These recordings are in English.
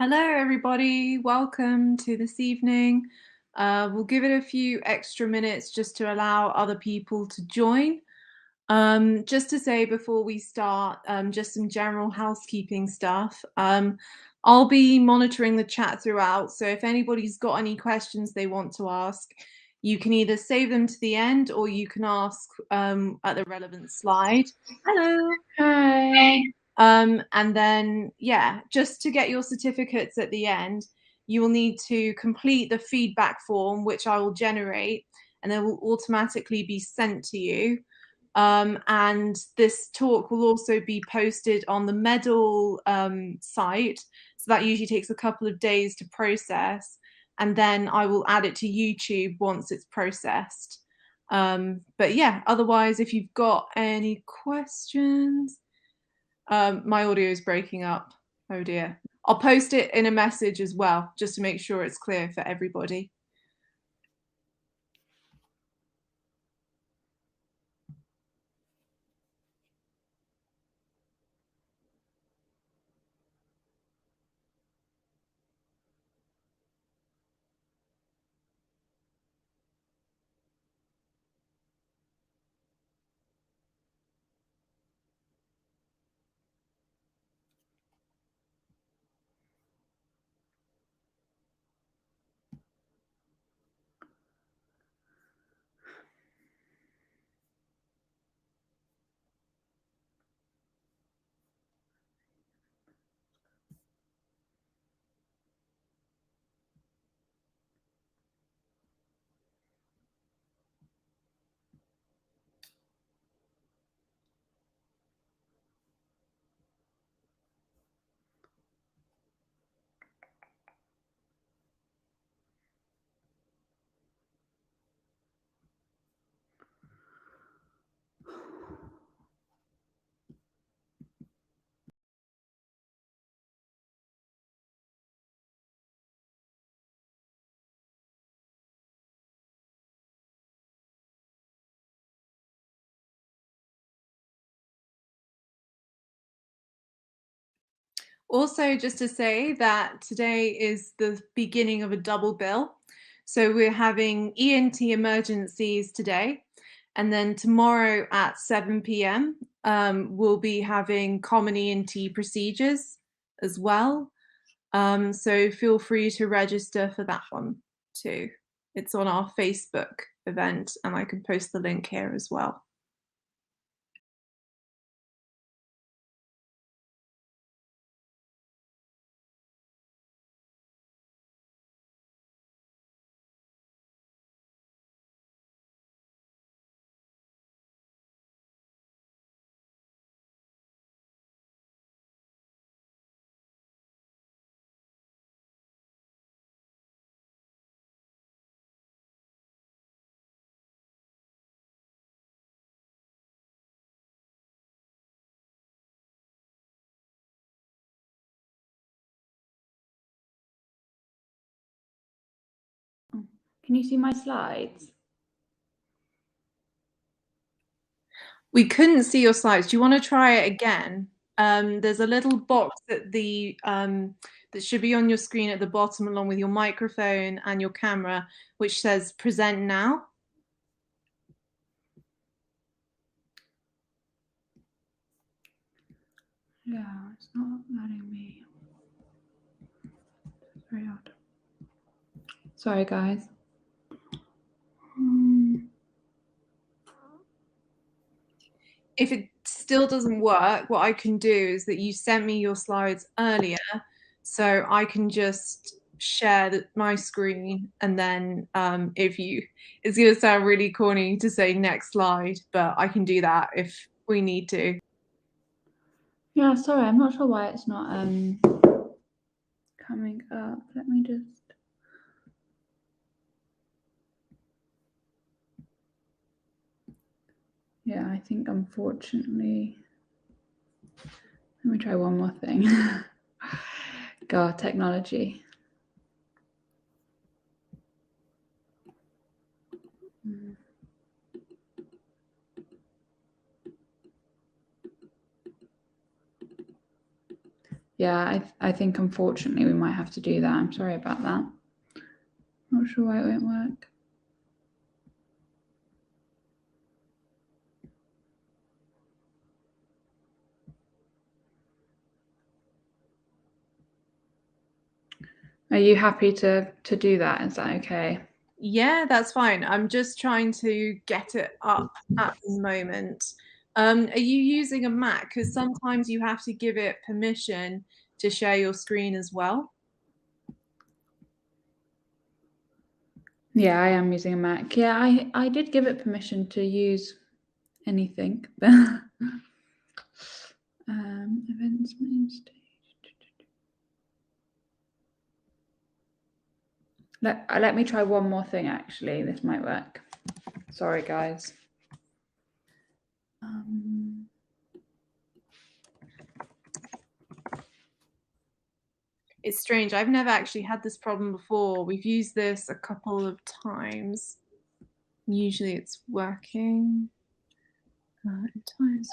Hello, everybody. Welcome to this evening. We'll give it a few extra minutes just to allow other people to join. Just to say before we start, just some general housekeeping stuff. I'll be monitoring the chat throughout, so if anybody's got any questions they want to ask, you can either save them to the end or you can ask at the relevant slide. Hello. Hi. And then, yeah, just to get your certificates at the end, you will need to complete the feedback form, which I will generate, and it will automatically be sent to you. And this talk will also be posted on the Medal site. So that usually takes a couple of days to process. And then I will add it to YouTube once it's processed. But yeah, otherwise, if you've got any questions, my audio is breaking up. Oh dear. I'll post it in a message as well, just to make sure it's clear for everybody. Also, just to say that today is the beginning of a double bill. So we're having ENT emergencies today, and then tomorrow at 7 p.m. We'll be having common ENT procedures as well. So feel free to register for that one too. It's on our Facebook event, and I can post the link here as well. Can you see my slides? We couldn't see your slides. Do you want to try it again? There's a little box at the that should be on your screen at the bottom, along with your microphone and your camera, which says "Present now." Yeah, it's not letting me. It's very odd. Sorry, guys. If it still doesn't work, what I can do is that you sent me your slides earlier, so I can just share my screen, and then if you, it's going to sound really corny to say next slide, but I can do that if we need to. Yeah, sorry, I'm not sure why it's not coming up. Let me just. Yeah, I think unfortunately. Let me try one more thing. God, technology. Yeah, I think unfortunately we might have to do that. I'm sorry about that. Not sure why it won't work. Are you happy to do that? Is that okay? Yeah, that's fine. I'm just trying to get it up at the moment. Are you using a Mac? Because sometimes you have to give it permission to share your screen as well. Yeah, I am using a Mac. Yeah, I did give it permission to use anything. Events main stage. Let me try one more thing, actually. This might work. Sorry, guys. It's strange. I've never actually had this problem before. We've used this a couple of times. Usually it's working. Times.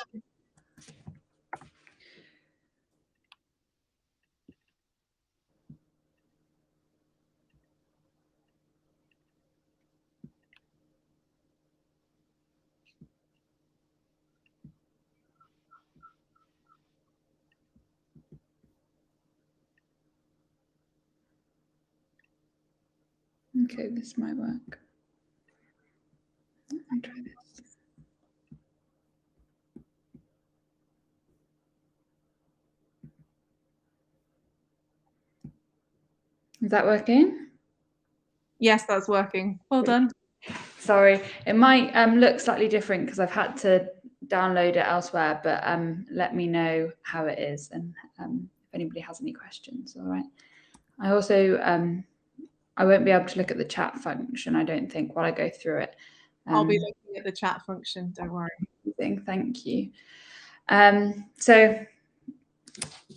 Okay, this might work. Let me try this. Is that working? Yes, that's working. Well done. Sorry, it might look slightly different because I've had to download it elsewhere, but let me know how it is and if anybody has any questions. All right. I also I won't be able to look at the chat function, I don't think, while I go through it. I'll be looking at the chat function. Don't worry. Thank you. So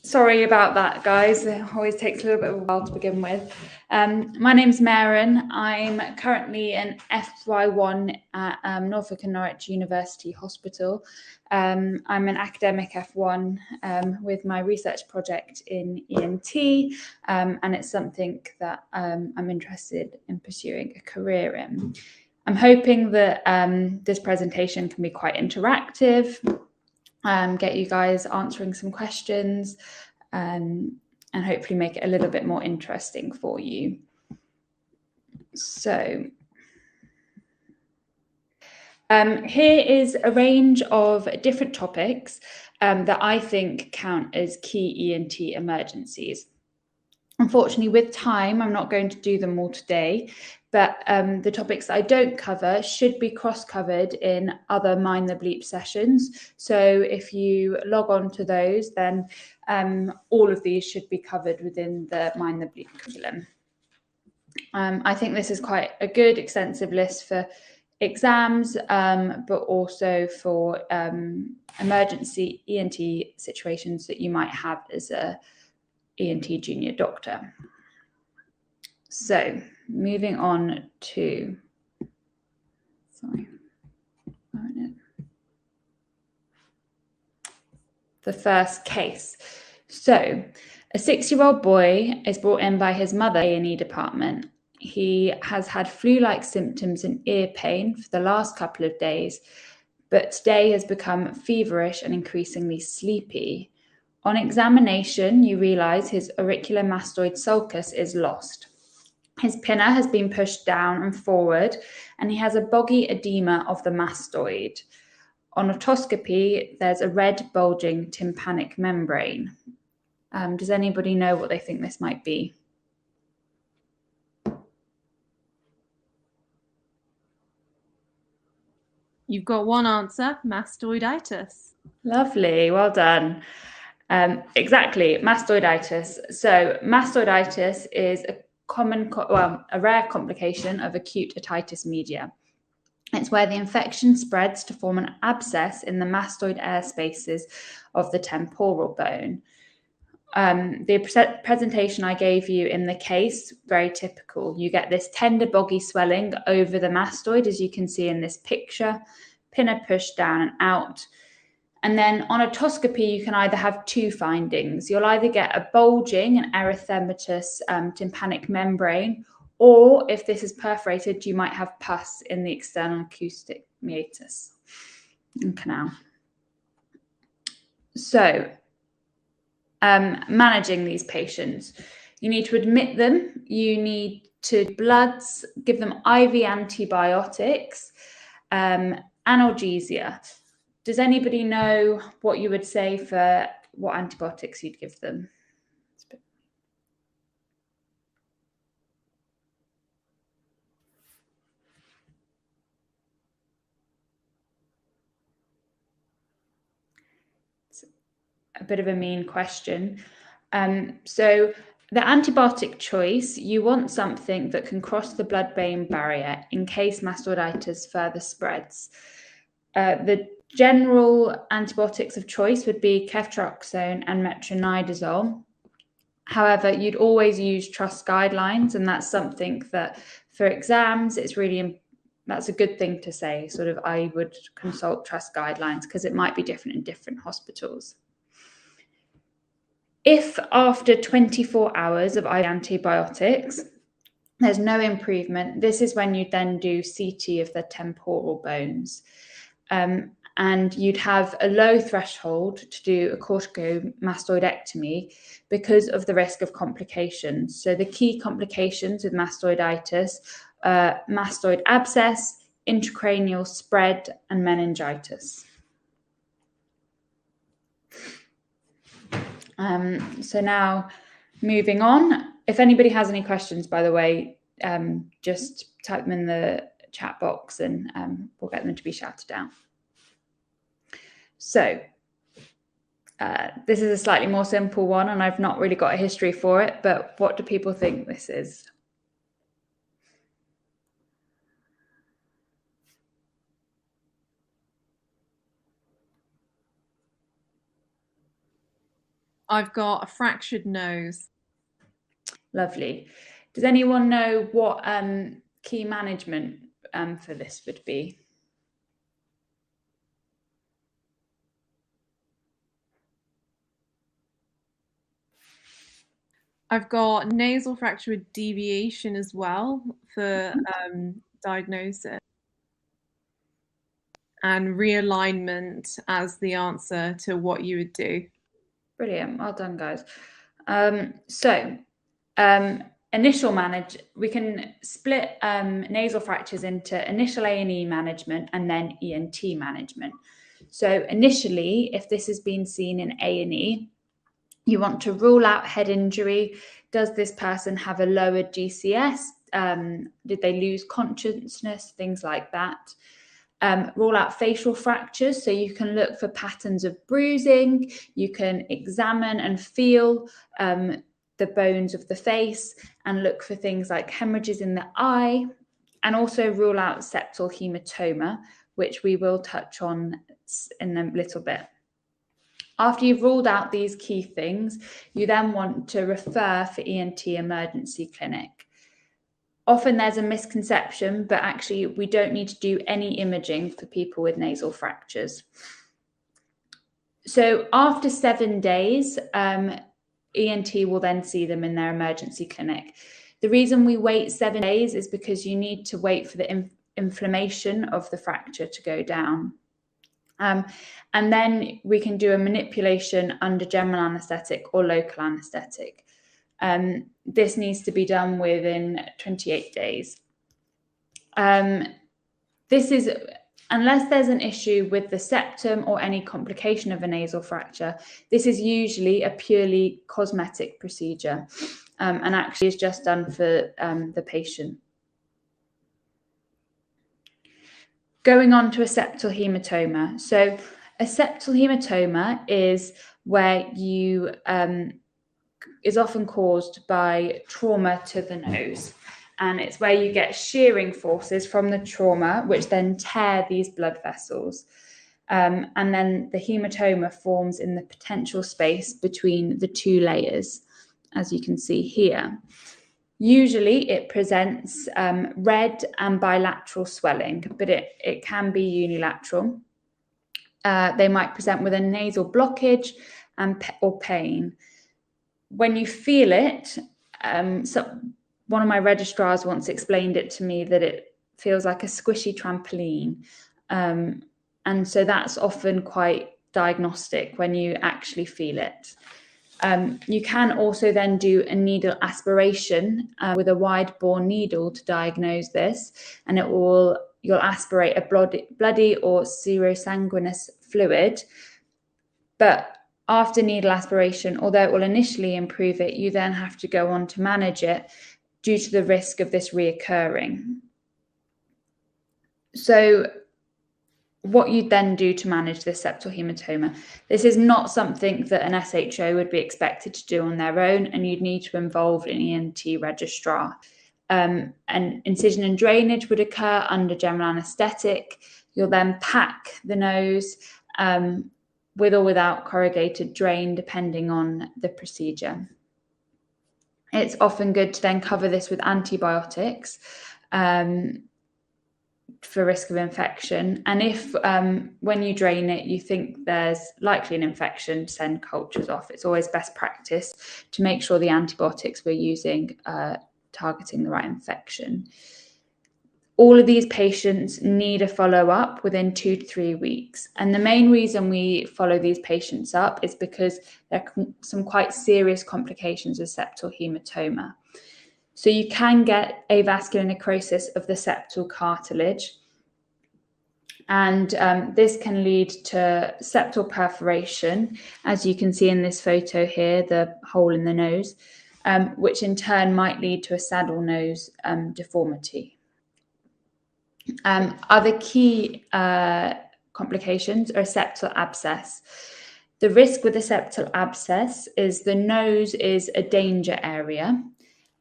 sorry about that, guys. It always takes a little bit of a while to begin with. My name's Maren. I'm currently an FY1 at Norfolk and Norwich University Hospital. I'm an academic F1 with my research project in ENT, and it's something that I'm interested in pursuing a career in. I'm hoping that this presentation can be quite interactive, get you guys answering some questions, and hopefully make it a little bit more interesting for you. So here is a range of different topics that I think count as key ENT emergencies. Unfortunately, with time, I'm not going to do them all today, but the topics that I don't cover should be cross-covered in other Mind the Bleep sessions. So if you log on to those, then all of these should be covered within the Mind the Bleep curriculum. I think this is quite a good extensive list for exams, but also for emergency ENT situations that you might have as a ENT junior doctor. So moving on to, the first case. So a 6-year-old boy is brought in by his mother in the A&E department. He has had flu-like symptoms and ear pain for the last couple of days, but today has become feverish and increasingly sleepy. On examination, you realise his auricular mastoid sulcus is lost. His pinna has been pushed down and forward, and he has a boggy edema of the mastoid. On otoscopy, there's a red bulging tympanic membrane. Does anybody know what they think this might be? You've got one answer, mastoiditis. Lovely, well done. Exactly, mastoiditis. So mastoiditis is a rare complication of acute otitis media. It's where the infection spreads to form an abscess in the mastoid air spaces of the temporal bone. The presentation I gave you in the case, very typical. You get this tender boggy swelling over the mastoid, as you can see in this picture, pinna pushed down and out. And then on otoscopy, you can either have two findings. You'll either get a bulging, an erythematous tympanic membrane, or if this is perforated, you might have pus in the external acoustic meatus and canal. So, managing these patients, you need to admit them, you need to bloods, give them IV antibiotics, analgesia. Does anybody know what you would say for what antibiotics you'd give them? It's a bit of a mean question. So the antibiotic choice, you want something that can cross the blood-brain barrier in case mastoiditis further spreads. The general antibiotics of choice would be ceftriaxone and metronidazole. However, you'd always use trust guidelines, and that's something that for exams, that's a good thing to say. Sort of, I would consult trust guidelines because it might be different in different hospitals. If after 24 hours of IV antibiotics, there's no improvement, this is when you then do CT of the temporal bones. And you'd have a low threshold to do a corticomastoidectomy because of the risk of complications. So the key complications with mastoiditis are mastoid abscess, intracranial spread, and meningitis. So now moving on, if anybody has any questions, by the way, just type them in the chat box and we'll get them to be shouted out. So this is a slightly more simple one, and I've not really got a history for it, but what do people think this is? I've got a fractured nose. Lovely. Does anyone know what key management for this would be? I've got nasal fracture with deviation as well for diagnosis, and realignment as the answer to what you would do. Brilliant. Well done, guys. Initial we can split nasal fractures into initial A&E management and then ENT management. So initially, if this has been seen in A&E, you want to rule out head injury. Does this person have a lowered GCS? Did they lose consciousness? Things like that. Rule out facial fractures. So you can look for patterns of bruising. You can examine and feel the bones of the face and look for things like hemorrhages in the eye, and also rule out septal haematoma, which we will touch on in a little bit. After you've ruled out these key things, you then want to refer for ENT emergency clinic. Often there's a misconception, but actually we don't need to do any imaging for people with nasal fractures. So after 7 days, ENT will then see them in their emergency clinic. The reason we wait 7 days is because you need to wait for the inflammation of the fracture to go down. And then we can do a manipulation under general anaesthetic or local anaesthetic. This needs to be done within 28 days. This is, unless there's an issue with the septum or any complication of a nasal fracture, this is usually a purely cosmetic procedure and actually is just done for the patient. Going on to a septal haematoma. So a septal haematoma is where you is often caused by trauma to the nose. And it's where you get shearing forces from the trauma, which then tear these blood vessels. And then the haematoma forms in the potential space between the two layers, as you can see here. Usually it presents red and bilateral swelling, but it can be unilateral. They might present with a nasal blockage or pain. When you feel it, one of my registrars once explained it to me that it feels like a squishy trampoline. And so that's often quite diagnostic when you actually feel it. You can also then do a needle aspiration with a wide bore needle to diagnose this, and you'll aspirate a bloody or serosanguinous fluid. But after needle aspiration, although it will initially improve it, you then have to go on to manage it due to the risk of this reoccurring. So what you then do to manage this septal haematoma. This is not something that an SHO would be expected to do on their own, and you'd need to involve an ENT registrar. An incision and drainage would occur under general anaesthetic. You'll then pack the nose with or without corrugated drain, depending on the procedure. It's often good to then cover this with antibiotics for risk of infection. And if when you drain it, you think there's likely an infection, send cultures off. It's always best practice to make sure the antibiotics we're using are targeting the right infection. All of these patients need a follow-up within 2 to 3 weeks. And the main reason we follow these patients up is because there are some quite serious complications with septal haematoma. So you can get avascular necrosis of the septal cartilage. And this can lead to septal perforation, as you can see in this photo here, the hole in the nose, which in turn might lead to a saddle nose deformity. Other key complications are septal abscess. The risk with a septal abscess is the nose is a danger area,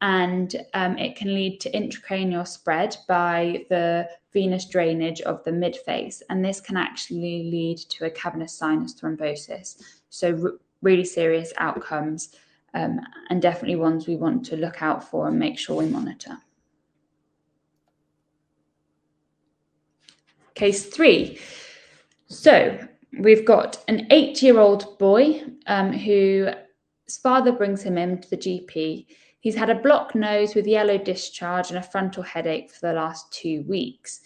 and it can lead to intracranial spread by the venous drainage of the midface, and this can actually lead to a cavernous sinus thrombosis. So really serious outcomes, and definitely ones we want to look out for and make sure we monitor. Case 3. So we've got an 8-year-old boy whose father brings him in to the GP. He's had a blocked nose with yellow discharge and a frontal headache for the last 2 weeks.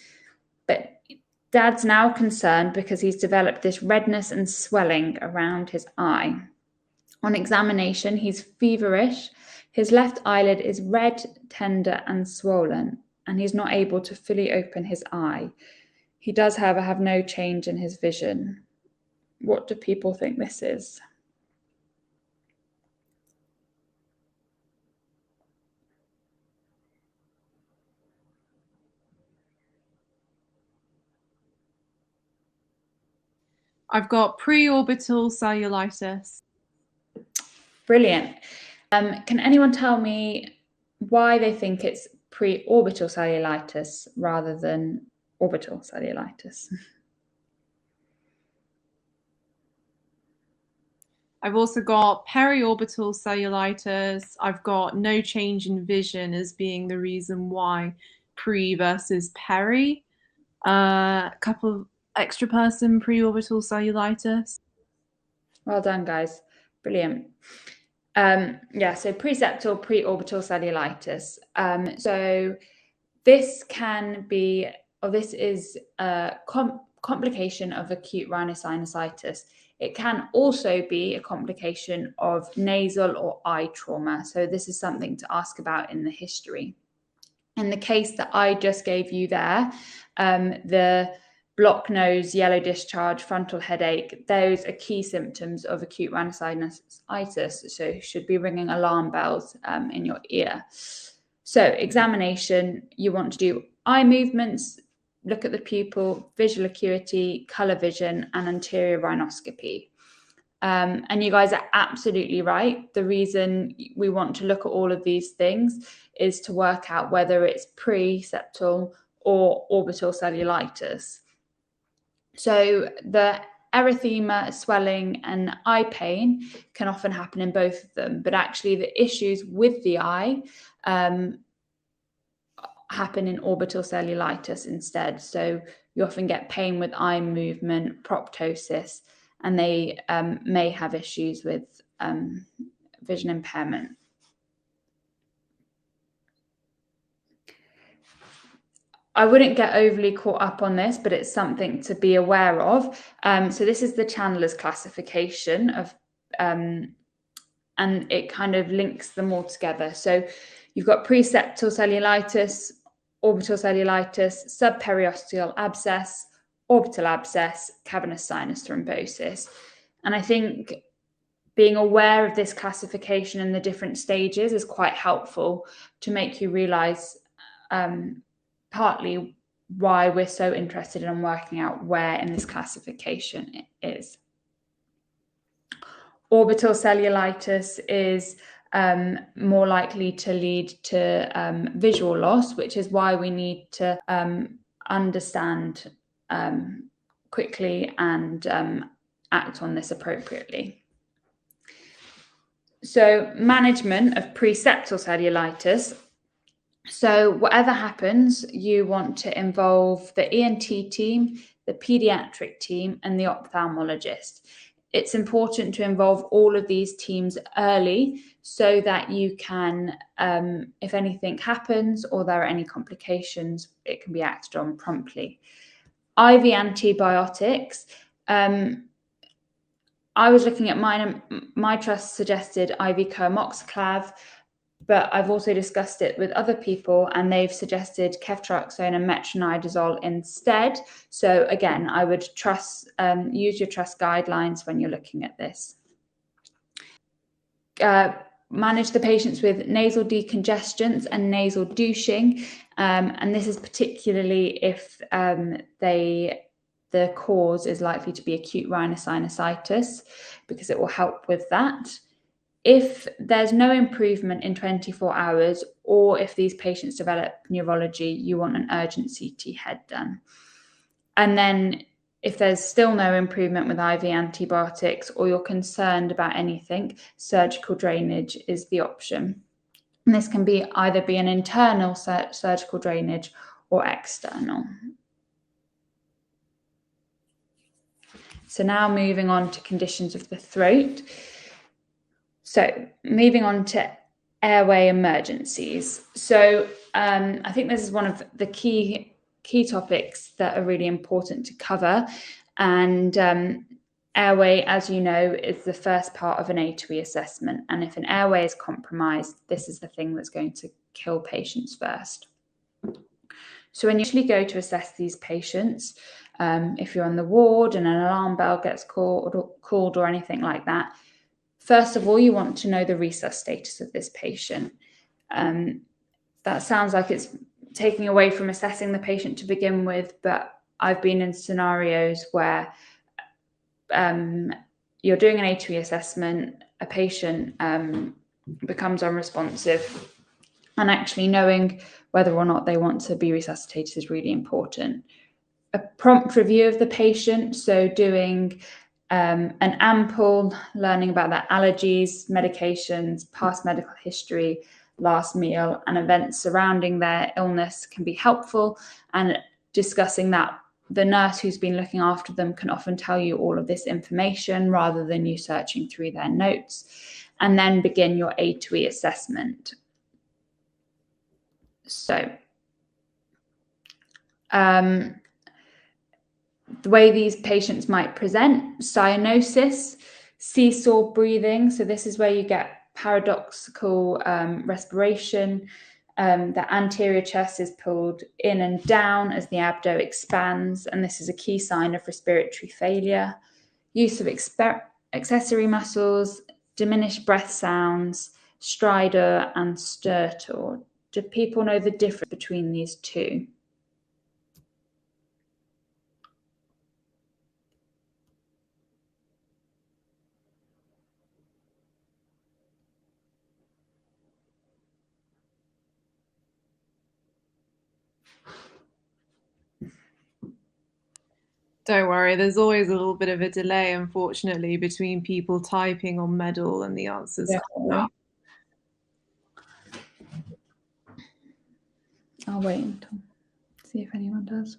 But Dad's now concerned because he's developed this redness and swelling around his eye. On examination, he's feverish. His left eyelid is red, tender, and swollen, and he's not able to fully open his eye. He does, however, have no change in his vision. What do people think this is? I've got preorbital cellulitis. Brilliant. Can anyone tell me why they think it's preorbital cellulitis rather than orbital cellulitis? I've also got periorbital cellulitis. I've got no change in vision as being the reason why pre versus peri. A couple of extra person preorbital cellulitis. Well done, guys. Brilliant. Yeah, so pre-septal, preorbital cellulitis. So this can be, or this is a complication of acute rhinosinusitis. It can also be a complication of nasal or eye trauma. So this is something to ask about in the history. In the case that I just gave you there, the blocked nose, yellow discharge, frontal headache, those are key symptoms of acute rhinosinusitis, so should be ringing alarm bells in your ear. So examination, you want to do eye movements, look at the pupil, visual acuity, colour vision, and anterior rhinoscopy. And you guys are absolutely right. The reason we want to look at all of these things is to work out whether it's pre-septal or orbital cellulitis. So the erythema, swelling, and eye pain can often happen in both of them, but actually the issues with the eye happen in orbital cellulitis instead. So you often get pain with eye movement, proptosis, and they may have issues with vision impairment. I wouldn't get overly caught up on this, but it's something to be aware of. So this is the Chandler's classification of, and it kind of links them all together. So you've got pre-septal cellulitis, orbital cellulitis, subperiosteal abscess, orbital abscess, cavernous sinus thrombosis. And I think being aware of this classification and the different stages is quite helpful to make you realize partly why we're so interested in working out where in this classification it is. Orbital cellulitis is more likely to lead to visual loss, which is why we need to understand quickly and act on this appropriately. So management of pre-septal cellulitis. So whatever happens, you want to involve the ENT team, the pediatric team, and the ophthalmologist. It's important to involve all of these teams early so that you can, if anything happens or there are any complications, it can be acted on promptly. IV antibiotics. I was looking at mine, and my trust suggested IV coamoxiclav, but I've also discussed it with other people and they've suggested ceftriaxone and metronidazole instead. So again, I would use your trust guidelines when you're looking at this. Manage the patients with nasal decongestants and nasal douching. And this is particularly if the cause is likely to be acute rhinosinusitis, because it will help with that. If there's no improvement in 24 hours, or if these patients develop neurology, you want an urgent CT head done. And then if there's still no improvement with IV antibiotics, or you're concerned about anything, surgical drainage is the option. And this can be either be an internal surgical drainage or external. So now moving on to conditions of the throat. So moving on to airway emergencies. So I think this is one of the key topics that are really important to cover. And airway, as you know, is the first part of an A2E assessment. And if an airway is compromised, this is the thing that's going to kill patients first. So when you usually go to assess these patients, if you're on the ward and an alarm bell gets called or anything like that, first of all, you want to know the resus status of this patient. That sounds like it's taking away from assessing the patient to begin with, but I've been in scenarios where you're doing an A2E assessment, a patient becomes unresponsive, and actually knowing whether or not they want to be resuscitated is really important. A prompt review of the patient, so doing an ample, learning about their allergies, medications, past medical history, last meal, and events surrounding their illness can be helpful. And discussing that, the nurse who's been looking after them can often tell you all of this information rather than you searching through their notes. And then begin your A2E assessment. So, the way these patients might present: cyanosis, seesaw breathing. So this is where you get paradoxical respiration. The anterior chest is pulled in and down as the abdo expands, and this is a key sign of respiratory failure. Use of accessory muscles, diminished breath sounds, stridor and stertor. Do people know the difference between these two? Don't worry, there's always a little bit of a delay, unfortunately, between people typing on Medal and the answers coming up. I'll wait until see if anyone does.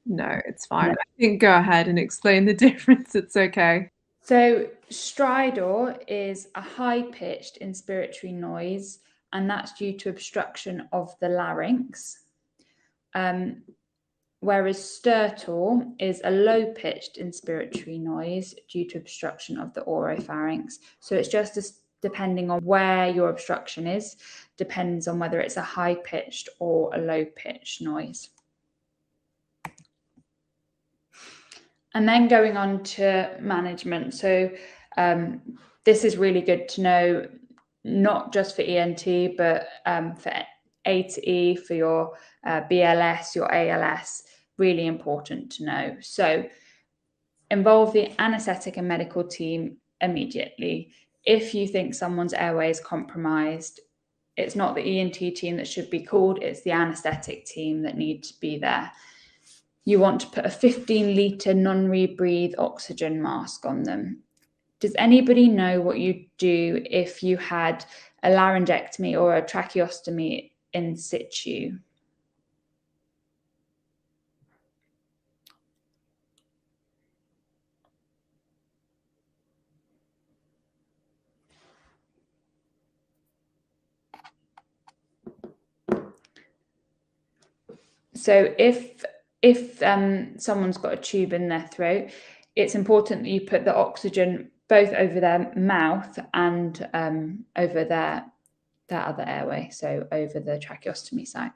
No, it's fine. I think go ahead and explain the difference. It's okay. So stridor is a high-pitched inspiratory noise, and that's due to obstruction of the larynx. Whereas stertor is a low-pitched inspiratory noise due to obstruction of the oropharynx. So it's just depending on where your obstruction is, depends on whether it's a high-pitched or a low-pitched noise. And then going on to management. So this is really good to know, not just for ENT, but for A to E, for your BLS, your ALS, really important to know. So involve the anaesthetic and medical team immediately. If you think someone's airway is compromised, it's not the ENT team that should be called, it's the anaesthetic team that need to be there. You want to put a 15-litre non-rebreathe oxygen mask on them. Does anybody know what you'd do if you had a laryngectomy or a tracheostomy in situ? So if someone's got a tube in their throat, it's important that you put the oxygen both over their mouth and over their other airway, so over the tracheostomy site.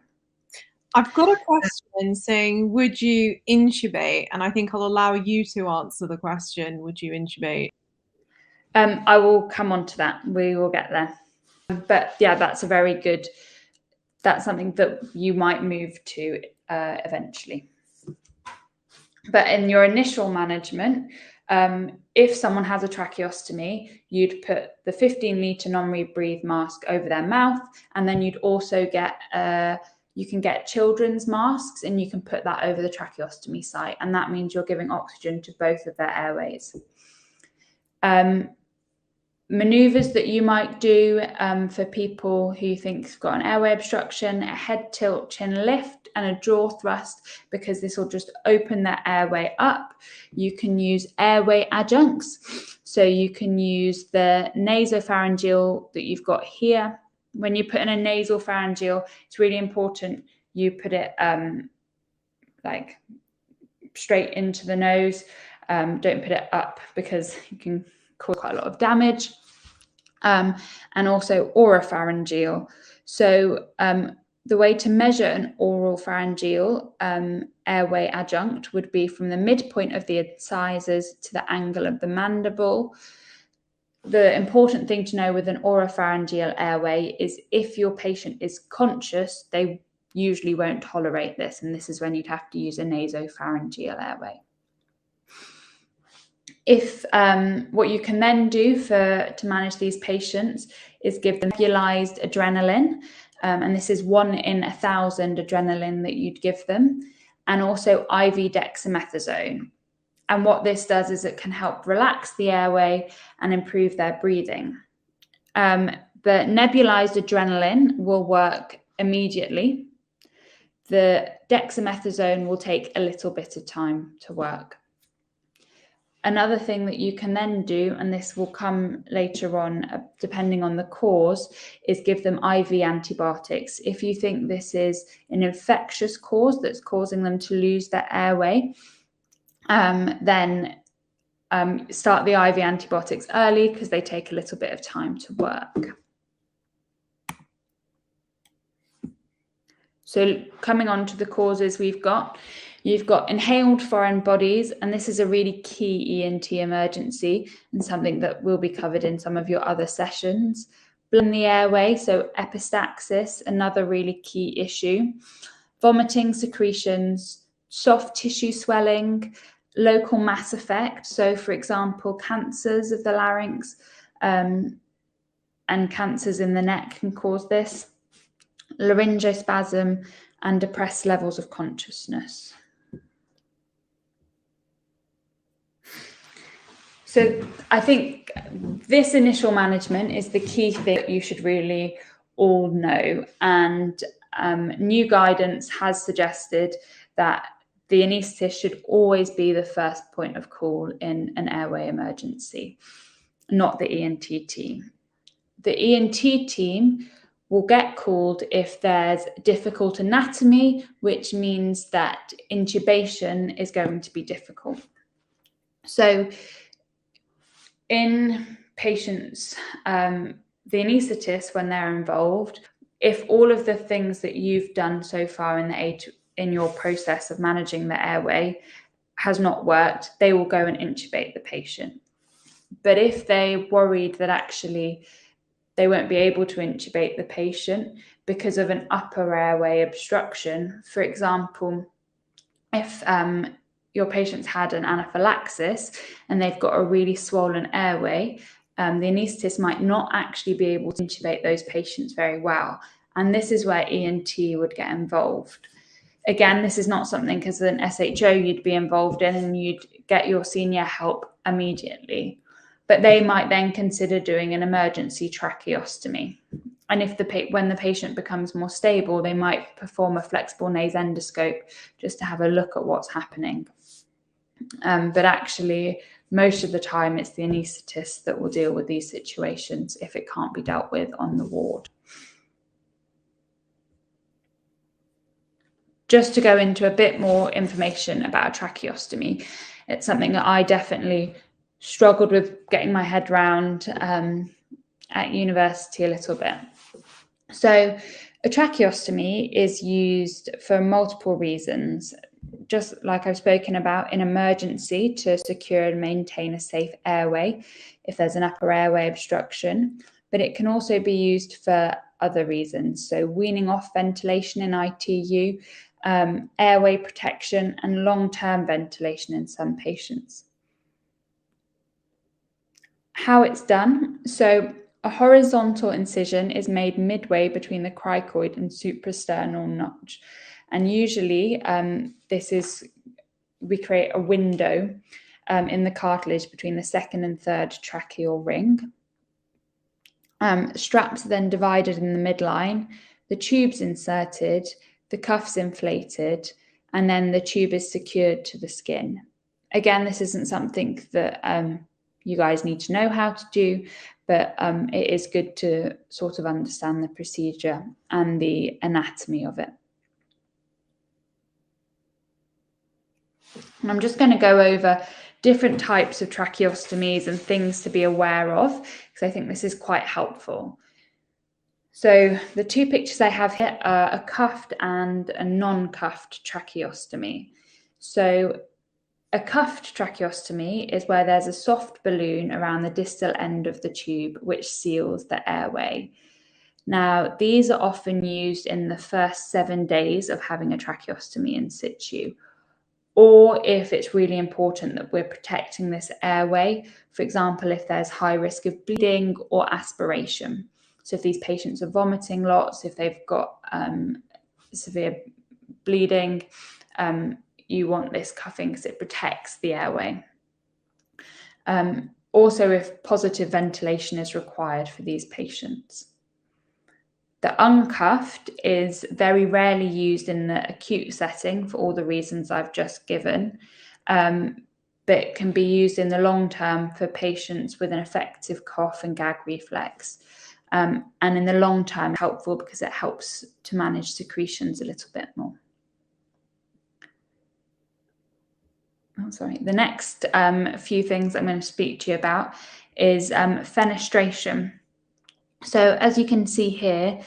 I've got a question saying, would you intubate? And I think I'll allow you to answer the question, would you intubate? I will come on to that. We will get there. But yeah, that's something that you might move to eventually. But in your initial management, if someone has a tracheostomy, you'd put the 15-litre non-rebreathe mask over their mouth, and then you'd also get you can get children's masks, and you can put that over the tracheostomy site, and that means you're giving oxygen to both of their airways. Maneuvers that you might do for people who think have got an airway obstruction: a head tilt, chin lift, and a jaw thrust, because this will just open their airway up. You can use airway adjuncts. So you can use the nasopharyngeal that you've got here. When you put in a nasal pharyngeal, it's really important you put it like straight into the nose. Don't put it up, because you can cause quite a lot of damage. And also oropharyngeal. So the way to measure an oral pharyngeal airway adjunct would be from the midpoint of the incisors to the angle of the mandible. The important thing to know with an oropharyngeal airway is if your patient is conscious, they usually won't tolerate this, and this is when you'd have to use a nasopharyngeal airway. If what you can then do to manage these patients is give them nebulized adrenaline, and this is 1 in 1,000 adrenaline that you'd give them, and also IV dexamethasone. And what this does is it can help relax the airway and improve their breathing. The nebulized adrenaline will work immediately. The dexamethasone will take a little bit of time to work. Another thing that you can then do, and this will come later on depending on the cause, is give them IV antibiotics. If you think this is an infectious cause that's causing them to lose their airway, then start the IV antibiotics early, because they take a little bit of time to work. So coming on to the causes you've got inhaled foreign bodies, and this is a really key ENT emergency and something that will be covered in some of your other sessions. Blood in the airway, so epistaxis, another really key issue. Vomiting, secretions, soft tissue swelling, local mass effect, so for example, cancers of the larynx and cancers in the neck can cause this. Laryngospasm and depressed levels of consciousness. So I think this initial management is the key thing that you should really all know. And new guidance has suggested that the anaesthetist should always be the first point of call in an airway emergency, not the ENT team. The ENT team will get called if there's difficult anatomy, which means that intubation is going to be difficult. So in patients, the anaesthetist, when they're involved, if all of the things that you've done so far in your process of managing the airway has not worked, they will go and intubate the patient. But if they're worried that actually they won't be able to intubate the patient because of an upper airway obstruction, for example, if your patient's had an anaphylaxis and they've got a really swollen airway, the anaesthetist might not actually be able to intubate those patients very well. And this is where ENT would get involved. Again, this is not something as an SHO you'd be involved in and you'd get your senior help immediately. But they might then consider doing an emergency tracheostomy. And when the patient becomes more stable, they might perform a flexible nasendoscope just to have a look at what's happening. But actually, most of the time, it's the anaesthetist that will deal with these situations if it can't be dealt with on the ward. Just to go into a bit more information about a tracheostomy, it's something that I definitely struggled with getting my head around at university a little bit. So a tracheostomy is used for multiple reasons, just like I've spoken about, in emergency to secure and maintain a safe airway if there's an upper airway obstruction, but it can also be used for other reasons. So weaning off ventilation in ITU, airway protection, and long-term ventilation in some patients. How it's done. So a horizontal incision is made midway between the cricoid and suprasternal notch. And usually we create a window in the cartilage between the second and third tracheal ring. Straps are then divided in the midline, the tube's inserted, the cuff's inflated, and then the tube is secured to the skin. Again, this isn't something that you guys need to know how to do, but it is good to sort of understand the procedure and the anatomy of it. And I'm just going to go over different types of tracheostomies and things to be aware of, because I think this is quite helpful. So the two pictures I have here are a cuffed and a non-cuffed tracheostomy. So a cuffed tracheostomy is where there's a soft balloon around the distal end of the tube, which seals the airway. Now, these are often used in the first 7 days of having a tracheostomy in situ, or if it's really important that we're protecting this airway, for example, if there's high risk of bleeding or aspiration. So if these patients are vomiting lots, if they've got severe bleeding, you want this cuffing because it protects the airway. Also, if positive ventilation is required for these patients. The uncuffed is very rarely used in the acute setting for all the reasons I've just given, but can be used in the long term for patients with an effective cough and gag reflex. And in the long term, helpful because it helps to manage secretions a little bit more. The next few things I'm going to speak to you about is fenestration. So as you can see here,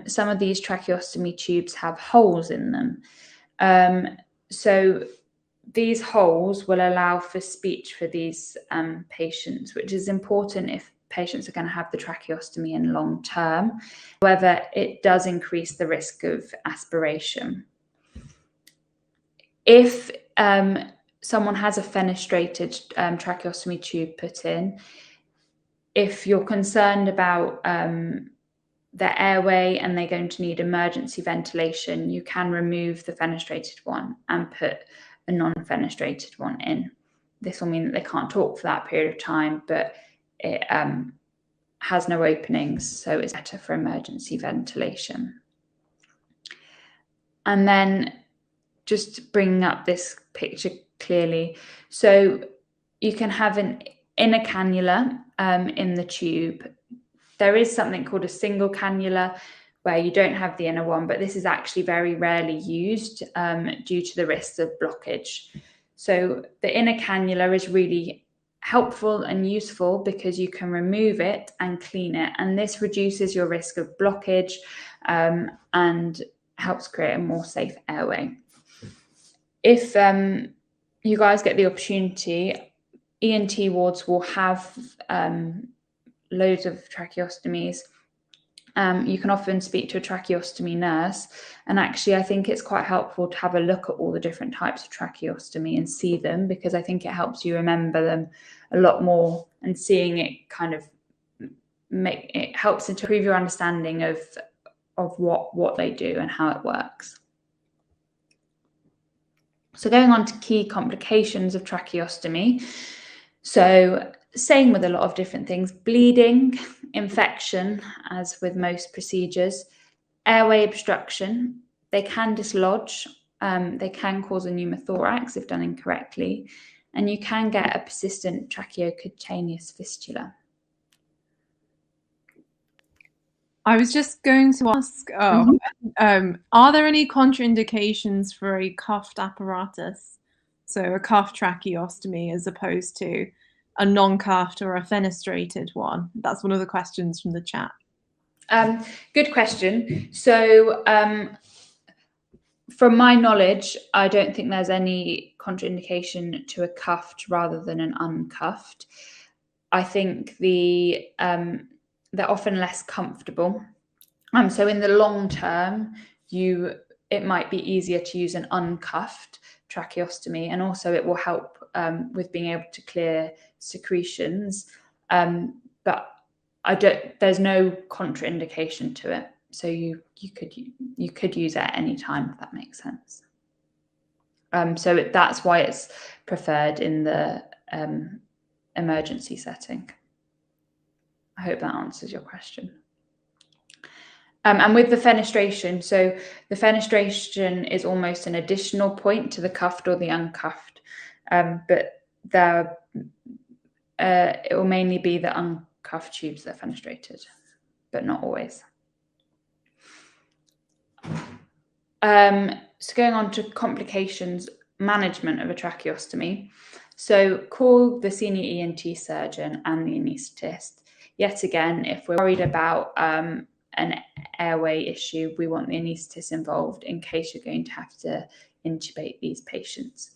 some of these tracheostomy tubes have holes in them. So these holes will allow for speech for these patients, which is important if patients are going to have the tracheostomy in long term. However, it does increase the risk of aspiration. If someone has a fenestrated tracheostomy tube put in, if you're concerned about their airway and they're going to need emergency ventilation, you can remove the fenestrated one and put a non-fenestrated one in. this will mean that they can't talk for that period of time, but it has no openings, so it's better for emergency ventilation. And then just bringing up this picture clearly. So you can have an inner cannula in the tube. There is something called a single cannula where you don't have the inner one, but this is actually very rarely used due to the risks of blockage. So the inner cannula is really helpful and useful because you can remove it and clean it, and this reduces your risk of blockage and helps create a more safe airway. If you guys get the opportunity, ENT wards will have loads of tracheostomies. You can often speak to a tracheostomy nurse, and actually I think it's quite helpful to have a look at all the different types of tracheostomy and see them, because I think it helps you remember them a lot more, and seeing it kind of it helps to improve your understanding of what they do and how it works. So going on to key complications of tracheostomy. So same with a lot of different things: bleeding, infection, as with most procedures, airway obstruction. They can dislodge, they can cause a pneumothorax if done incorrectly, and you can get a persistent tracheocutaneous fistula. I was just going to ask, are there any contraindications for a cuffed apparatus? So a cuffed tracheostomy as opposed to a non-cuffed or a fenestrated one? That's one of the questions from the chat. Good question. So from my knowledge, I don't think there's any contraindication to a cuffed rather than an uncuffed. I think they're often less comfortable. So in the long term, it might be easier to use an uncuffed tracheostomy, and also it will help with being able to clear secretions. But there's no contraindication to it, so you could use it at any time, if that makes sense. So that's why it's preferred in the emergency setting. I hope that answers your question. And with the fenestration, so the fenestration is almost an additional point to the cuffed or the uncuffed, but it will mainly be the uncuffed tubes that are fenestrated, but not always. So going on to complications management of a tracheostomy. So call the senior ENT surgeon and the anaesthetist. Yet again, if we're worried about an airway issue, we want the anaesthetist involved in case you're going to have to intubate these patients.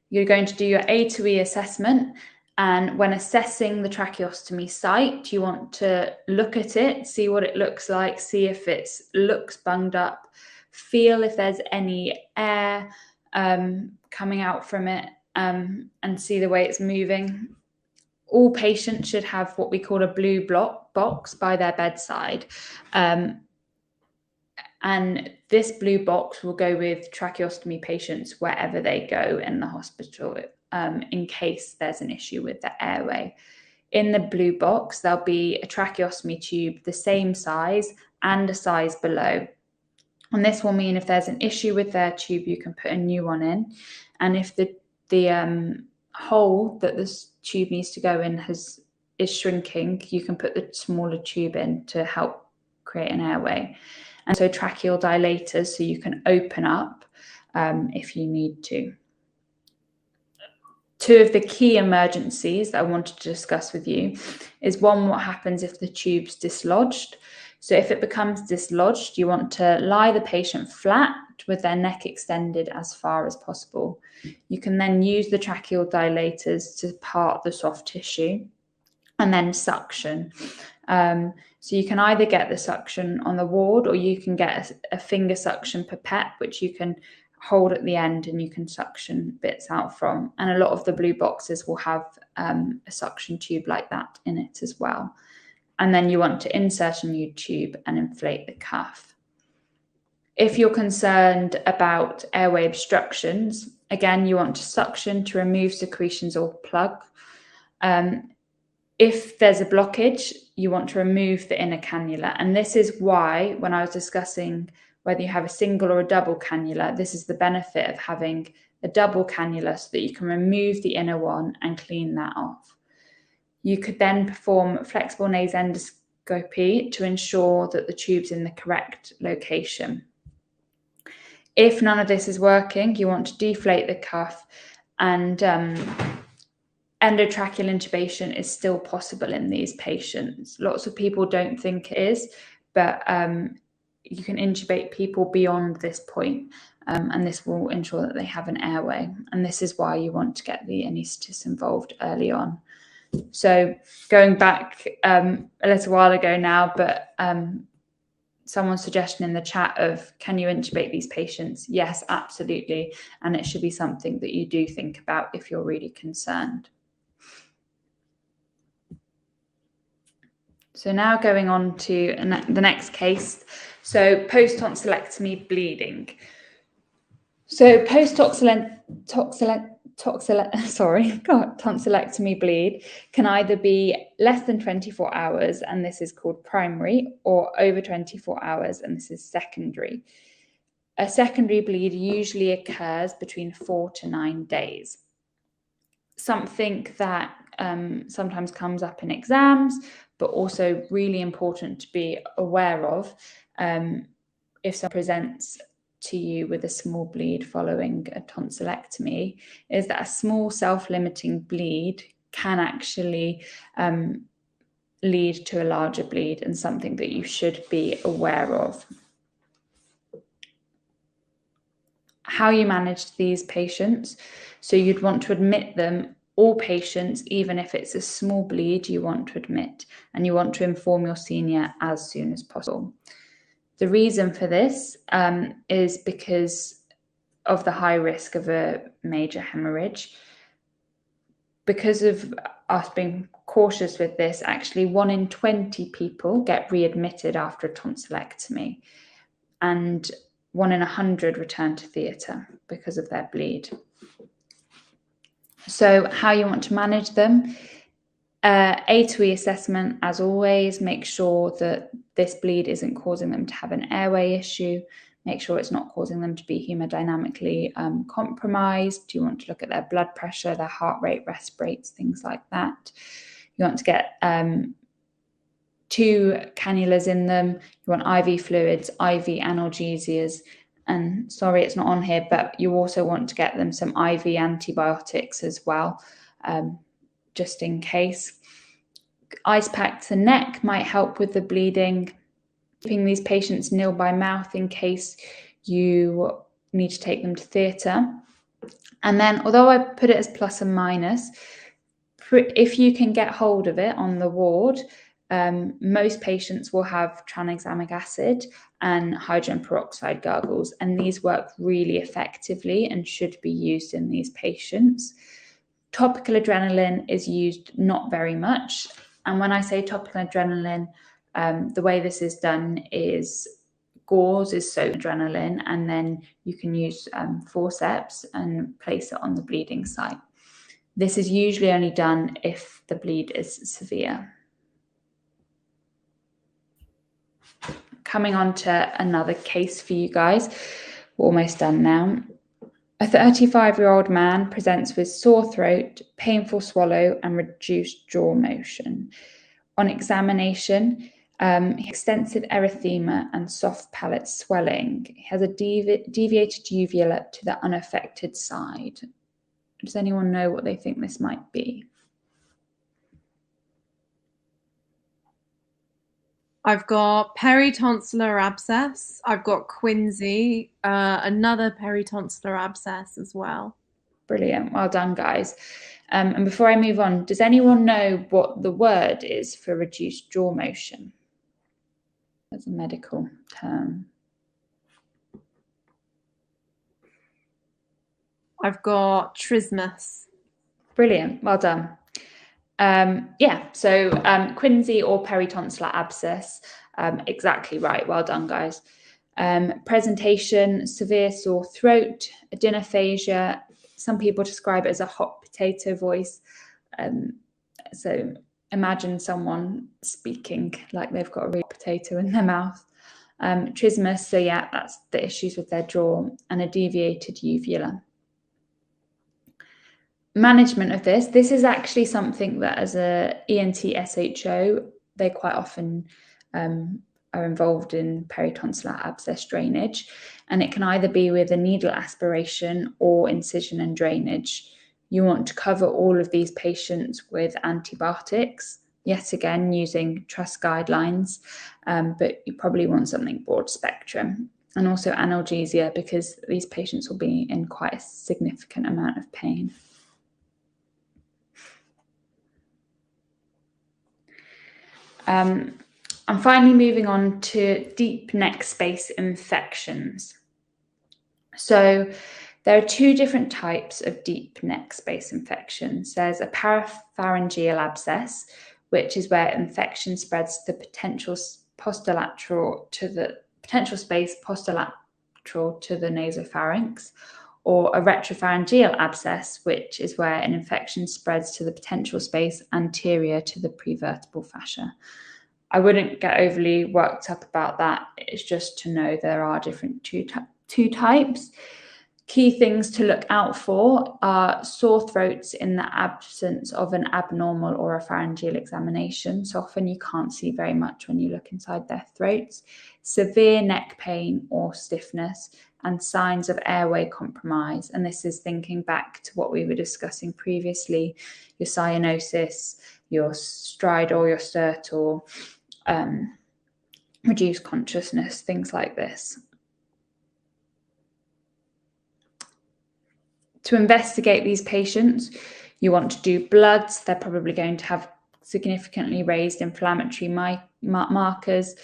You're going to do your A to E assessment, and when assessing the tracheostomy site, you want to look at it, see what it looks like, see if it looks bunged up, feel if there's any air coming out from it, and see the way it's moving. All patients should have what we call a blue box by their bedside. And this blue box will go with tracheostomy patients wherever they go in the hospital, in case there's an issue with the airway. In the blue box, there'll be a tracheostomy tube the same size and a size below. And this will mean if there's an issue with their tube, you can put a new one in. And if the hole that this tube needs to go in is shrinking, you can put the smaller tube in to help create an airway. And so tracheal dilators, so you can open up if you need to. Two of the key emergencies that I wanted to discuss with you is one, what happens if the tube's dislodged. So if it becomes dislodged, you want to lie the patient flat with their neck extended as far as possible. You can then use the tracheal dilators to part the soft tissue and then suction. So you can either get the suction on the ward, or you can get a finger suction pipette, which you can hold at the end and you can suction bits out from. And a lot of the blue boxes will have a suction tube like that in it as well. And then you want to insert a new tube and inflate the cuff. If you're concerned about airway obstructions, Again, you want to suction to remove secretions or plug. If there's a blockage, you want to remove the inner cannula. And this is why, when I was discussing whether you have a single or a double cannula, this is the benefit of having a double cannula, so that you can remove the inner one and clean that off. You could then perform flexible nasendoscopy to ensure that the tube's in the correct location. If none of this is working, you want to deflate the cuff, and endotracheal intubation is still possible in these patients. Lots of people don't think it is, but you can intubate people beyond this point, and this will ensure that they have an airway. And this is why you want to get the anaesthetist involved early on. So going back a little while ago now, but someone's suggestion in the chat of, can you intubate these patients? Yes, absolutely. And it should be something that you do think about if you're really concerned. So now going on to the next case. So post-tonsillectomy bleeding. So tonsillectomy bleed can either be less than 24 hours, and this is called primary, or over 24 hours, and this is secondary. A secondary bleed usually occurs between 4 to 9 days. Something that sometimes comes up in exams, but also really important to be aware of if someone presents to you with a small bleed following a tonsillectomy, is that a small self-limiting bleed can actually lead to a larger bleed, and something that you should be aware of. How you manage these patients. So you'd want to admit them. All patients, even if it's a small bleed, you want to admit, and you want to inform your senior as soon as possible. The reason for this is because of the high risk of a major hemorrhage. Because of us being cautious with this, actually 1 in 20 people get readmitted after a tonsillectomy, and 1 in 100 return to theatre because of their bleed. So how you want to manage them. A to E assessment, as always. Make sure that this bleed isn't causing them to have an airway issue. Make sure it's not causing them to be hemodynamically compromised. You want to look at their blood pressure, their heart rate, rest rates, things like that. You want to get 2 cannulas in them. You want IV fluids, IV analgesias, and sorry, it's not on here, but you also want to get them some IV antibiotics as well, just in case. Ice pack to the neck might help with the bleeding. Keeping these patients nil by mouth in case you need to take them to theatre. And then, although I put it as plus and minus, if you can get hold of it on the ward, most patients will have tranexamic acid and hydrogen peroxide gargles, and these work really effectively and should be used in these patients. Topical adrenaline is used not very much, and when I say topical adrenaline, the way this is done is gauze is soaked adrenaline, and then you can use forceps and place it on the bleeding site. This is usually only done if the bleed is severe. Coming on to another case for you guys. We're almost done now. A 35-year-old man presents with sore throat, painful swallow, and reduced jaw motion. On examination, extensive erythema and soft palate swelling. He has a deviated uvula to the unaffected side. Does anyone know what they think this might be? I've got peritonsillar abscess. I've got Quinsy, another peritonsillar abscess as well. Brilliant. Well done, guys. And before I move on, does anyone know what the word is for reduced jaw motion? That's a medical term. I've got trismus. Brilliant. Well done. So Quinsy or peritonsillar abscess, exactly right. Well done, guys. Presentation, severe sore throat, adenophagia, Some people describe it as a hot potato voice. So imagine someone speaking like they've got a real potato in their mouth. Trismus, so yeah, that's the issues with their jaw, and a deviated uvula. Management of this is actually something that as a ENT SHO, they quite often are involved in peritonsillar abscess drainage, and it can either be with a needle aspiration or incision and drainage. You want to cover all of these patients with antibiotics, yet again using trust guidelines, but you probably want something broad spectrum, and also analgesia, because these patients will be in quite a significant amount of pain. And finally, moving on to deep neck space infections. So there are two different types of deep neck space infections. There's a parapharyngeal abscess, which is where infection spreads to the potential posterolateral to the potential space posterolateral to the nasopharynx, or a retropharyngeal abscess, which is where an infection spreads to the potential space anterior to the prevertebral fascia. I wouldn't get overly worked up about that. It's just to know there are different two types. Key things to look out for are sore throats in the absence of an abnormal or a pharyngeal examination. So often you can't see very much when you look inside their throats. Severe neck pain or stiffness, and signs of airway compromise. And this is thinking back to what we were discussing previously, your cyanosis, your stridor, your stertor, reduced consciousness, things like this. To investigate these patients, you want to do bloods. They're probably going to have significantly raised inflammatory markers,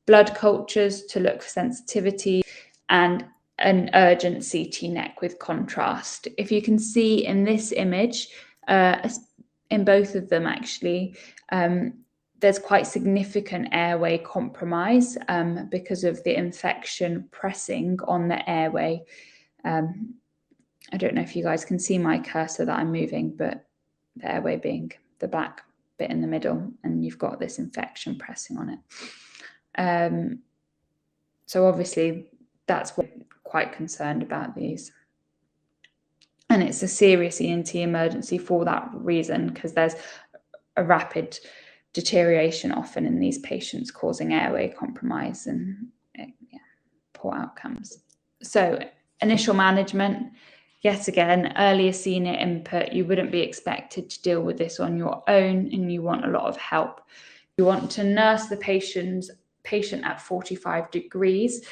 blood cultures to look for sensitivity, and an urgent CT neck with contrast. If you can see in this image, in both of them actually, there's quite significant airway compromise because of the infection pressing on the airway. I don't know if you guys can see my cursor that I'm moving, but the airway being the black bit in the middle, and you've got this infection pressing on it. So obviously that's what I'm quite concerned about these. And it's a serious ENT emergency for that reason, because there's a rapid deterioration often in these patients, causing airway compromise and poor outcomes. So initial management, yet again, earlier senior input. You wouldn't be expected to deal with this on your own, and you want a lot of help. You want to nurse the patient at 45 degrees.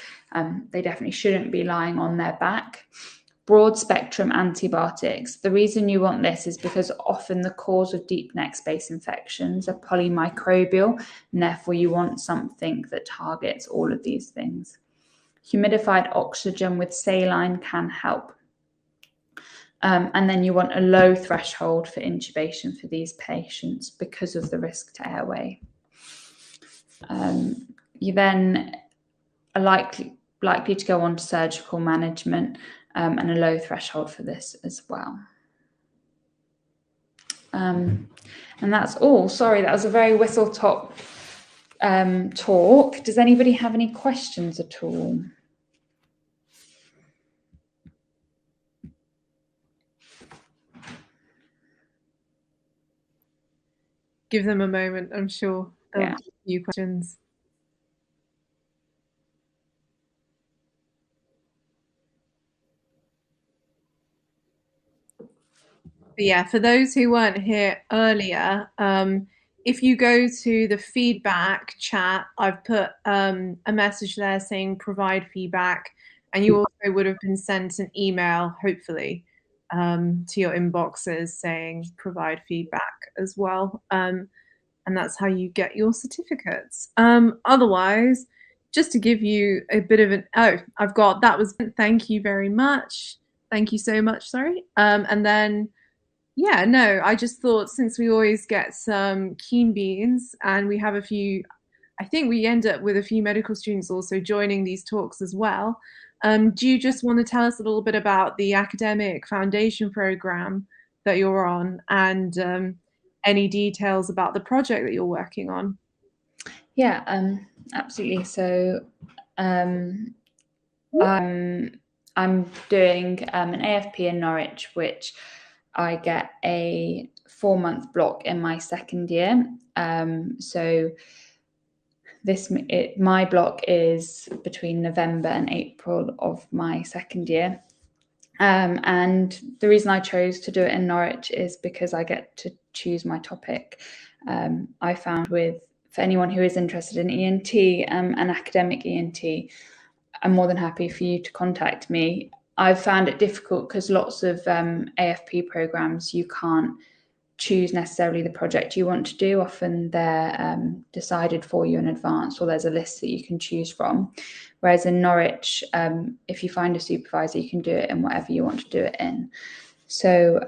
They definitely shouldn't be lying on their back. Broad spectrum antibiotics. The reason you want this is because often the cause of deep neck space infections are polymicrobial, and therefore you want something that targets all of these things. Humidified oxygen with saline can help. And then you want a low threshold for intubation for these patients because of the risk to airway. You then are likely to go on to surgical management, and a low threshold for this as well. And that's all. Sorry, that was a very whistle-top talk. Does anybody have any questions at all? Give them a moment. I'm sure there'll be a few questions. But yeah, for those who weren't here earlier, if you go to the feedback chat, I've put a message there saying provide feedback, and you also would have been sent an email, hopefully, to your inboxes saying provide feedback as well. And that's how you get your certificates. Otherwise, just to give you a bit of thank you very much. Thank you so much, sorry. And then, yeah, no, I just thought since we always get some keen beans and we have a few, I think we end up with a few medical students also joining these talks as well. Do you just want to tell us a little bit about the academic foundation program that you're on and any details about the project that you're working on? Yeah, absolutely. So I'm doing an AFP in Norwich, which I get a 4-month block in my second year. So my block is between November and April of my second year. And the reason I chose to do it in Norwich is because I get to choose my topic. I found for anyone who is interested in ENT, an academic ENT, I'm more than happy for you to contact me. I've found it difficult because lots of AFP programs, you can't choose necessarily the project you want to do. Often they're decided for you in advance, or there's a list that you can choose from. Whereas in Norwich, if you find a supervisor, you can do it in whatever you want to do it in. So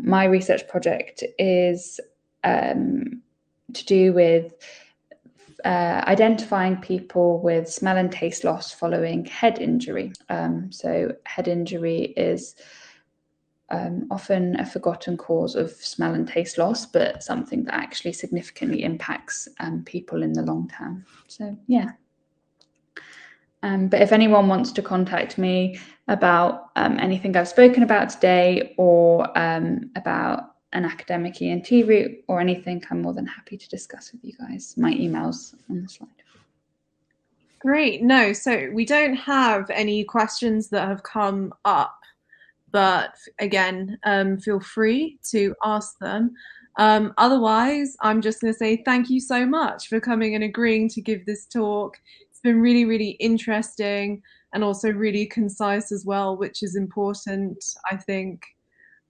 my research project is to do with identifying people with smell and taste loss following head injury. So head injury is often a forgotten cause of smell and taste loss, but something that actually significantly impacts people in the long term. So yeah. But if anyone wants to contact me about anything I've spoken about today, or about an academic ENT route or anything, I'm more than happy to discuss with you guys. My email's on the slide. Great. No, so we don't have any questions that have come up, but again, feel free to ask them. Otherwise, I'm just going to say thank you so much for coming and agreeing to give this talk. It's been really, really interesting and also really concise as well, which is important, I think,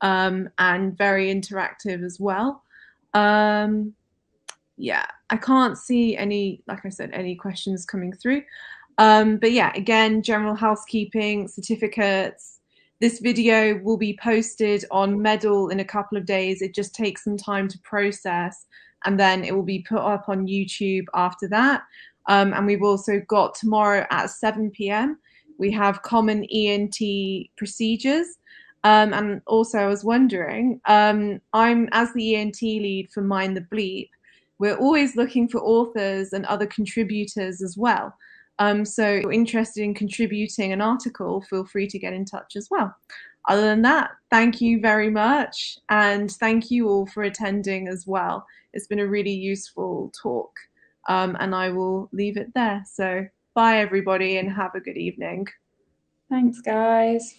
and very interactive as well. Yeah, I can't see any, like I said, any questions coming through. But yeah, again, general housekeeping, certificates. This video will be posted on Medal in a couple of days. It just takes some time to process, and then it will be put up on YouTube after that. And we've also got tomorrow at 7 p.m. we have common ENT procedures. And also, I was wondering, I'm as the ENT lead for Mind the Bleep. We're always looking for authors and other contributors as well. So if you're interested in contributing an article, feel free to get in touch as well. Other than that, thank you very much. And thank you all for attending as well. It's been a really useful talk. And I will leave it there. So bye, everybody, and have a good evening. Thanks, guys.